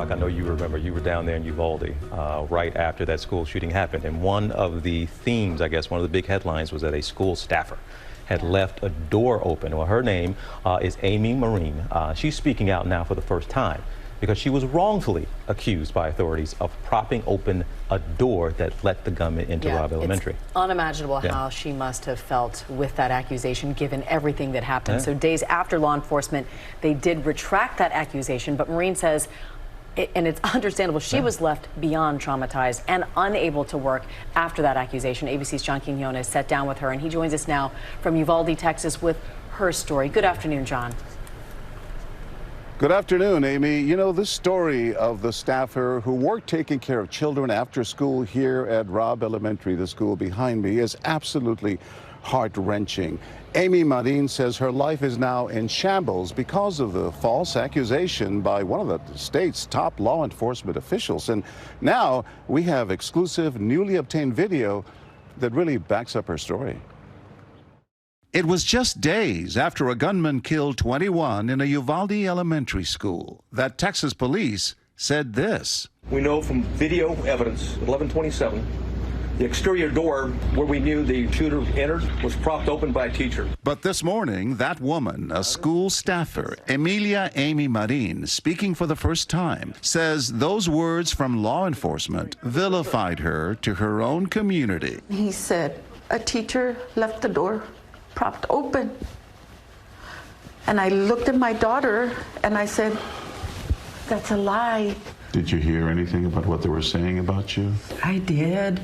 Rock, I know you remember you were down there in Uvalde right after that school shooting happened. And one of the themes, I guess, one of the big headlines was that a school staffer had left a door open. Well, her name is Marin. She's speaking out now for the first time because she was wrongfully accused by authorities of propping open a door that let the gunman into Robb Elementary. It's unimaginable how she must have felt with that accusation, given everything that happened. So days after law enforcement, they did retract that accusation, but Marin says, and it's understandable, she was left beyond traumatized and unable to work after that accusation. ABC's John Quinones sat down with her, and he joins us now from Uvalde, Texas, with her story. Good afternoon, John. Good afternoon, Amy. You know, this story of the staffer who worked taking care of children after school here at Robb Elementary, the school behind me, is absolutely heart-wrenching. Marin says her life is now in shambles because of the false accusation by one of the state's top law enforcement officials. And now we have exclusive, newly obtained video that really backs up her story. It was just days after a gunman killed 21 in a Uvalde elementary school that Texas police said this. We know from video evidence, 11/27, the exterior door where we knew the shooter entered was propped open by a teacher. But this morning, that woman, a school staffer, Emilia Marin, speaking for the first time, says those words from law enforcement vilified her to her own community. He said a teacher left the door propped open. And I looked at my daughter and I said, that's a lie. Did you hear anything about what they were saying about you? I did.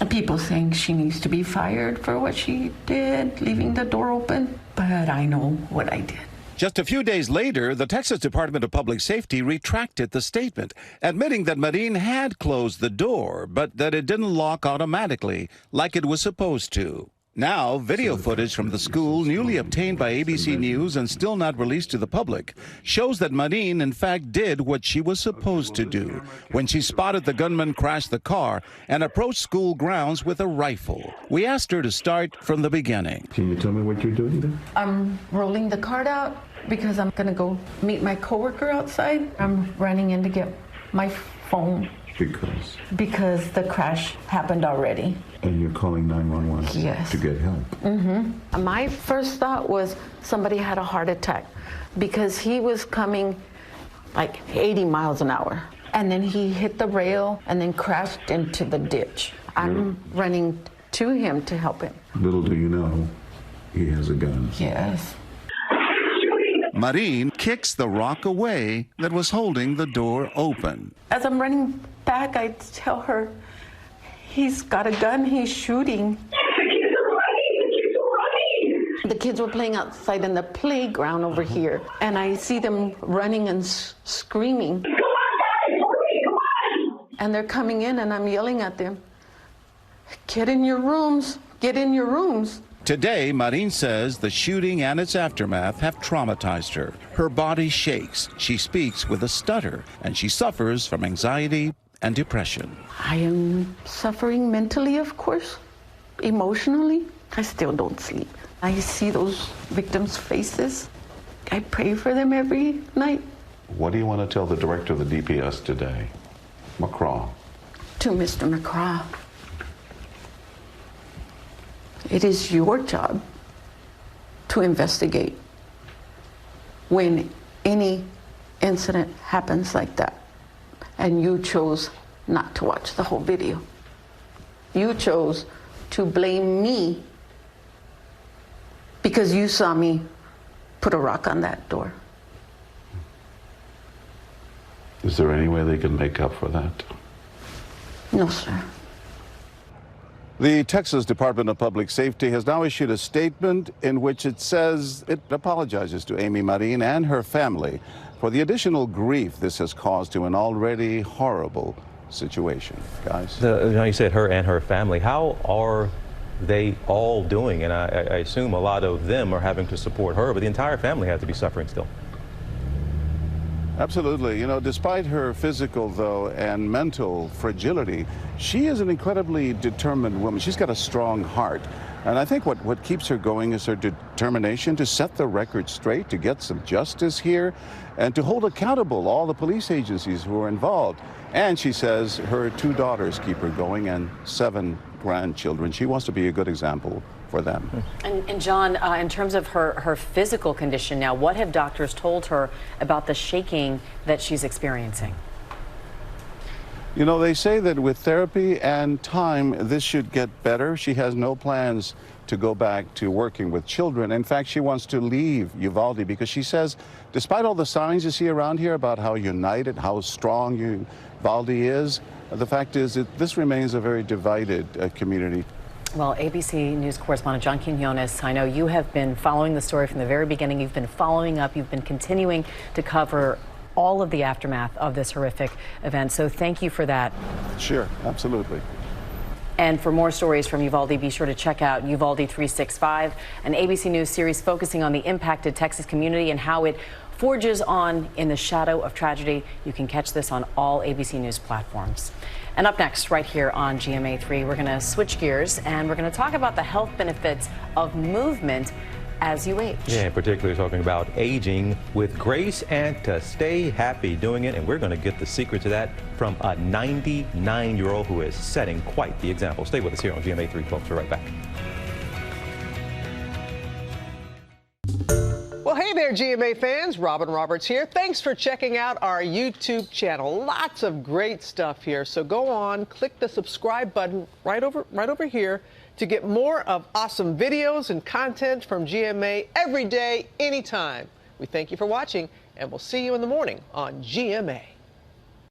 People saying she needs to be fired for what she did, leaving the door open. But I know what I did. Just a few days later, the Texas Department of Public Safety retracted the statement, admitting that Marin had closed the door, but that it didn't lock automatically like it was supposed to. Now, video footage from the school, newly obtained by ABC News and still not released to the public, shows that Marin, in fact, did what she was supposed to do when she spotted the gunman crash the car and approached school grounds with a rifle. We asked her to start from the beginning. Can you tell me what you're doing there? I'm rolling the cart out because I'm going to go meet my coworker outside. I'm running in to get my phone. Because the crash happened already. And you're calling 911 yes. to get help? Mm-hmm. My first thought was somebody had a heart attack because he was coming like 80 miles an hour. And then he hit the rail and then crashed into the ditch. I'm running to him to help him. Little do you know, he has a gun. Yes. Marin kicks the rock away that was holding the door open. As I'm running back, I tell her, he's got a gun, he's shooting. The kids were playing outside in the playground over here, and I see them running and screaming. And they're coming in, and I'm yelling at them, get in your rooms, get in your rooms. Today, Marin says the shooting and its aftermath have traumatized her. Her body shakes, she speaks with a stutter, and she suffers from anxiety and depression. I am suffering mentally, of course, emotionally. I still don't sleep. I see those victims' faces. I pray for them every night. What do you want to tell the director of the DPS today, McCraw? To Mr. McCraw, it is your job to investigate when any incident happens like that. And you chose not to watch the whole video. You chose to blame me because you saw me put a rock on that door. Is there any way they can make up for that? No, sir. The Texas Department of Public Safety has now issued a statement in which it says it apologizes to Marin and her family for the additional grief this has caused to an already horrible situation. Guys? You said her and her family. How are they all doing? And I assume a lot of them are having to support her, but the entire family has to be suffering still. Absolutely. You know, despite her physical, though, and mental fragility, she is an incredibly determined woman. She's got a strong heart. And I think what keeps her going is her determination to set the record straight, to get some justice here, and to hold accountable all the police agencies who are involved. And she says her 2 daughters keep her going and 7 grandchildren. She wants to be a good example for them. And John, in terms of her physical condition now, what have doctors told her about the shaking that she's experiencing? You know, they say that with therapy and time, this should get better. She has no plans to go back to working with children. In fact, she wants to leave Uvalde because she says, despite all the signs you see around here about how united, how strong Uvalde is, the fact is that this remains a very divided community. Well, ABC News correspondent John Quinones, I know you have been following the story from the very beginning. You've been following up. You've been continuing to cover all of the aftermath of this horrific event. So thank you for that. Sure, absolutely. And for more stories from Uvalde, be sure to check out Uvalde 365, an ABC News series focusing on the impacted Texas community and how it forges on in the shadow of tragedy. You can catch this on all ABC News platforms. And up next, right here on GMA3, we're going to switch gears and we're going to talk about the health benefits of movement as you age. Yeah, particularly talking about aging with grace and to stay happy doing it. And we're going to get the secret to that from a 99-year-old who is setting quite the example. Stay with us here on GMA3, folks. We're right back. Well, hey there, GMA fans. Robin Roberts here. Thanks for checking out our YouTube channel. Lots of great stuff here. So go on, click the subscribe button right over here to get more of awesome videos and content from GMA every day, anytime. We thank you for watching, and we'll see you in the morning on GMA.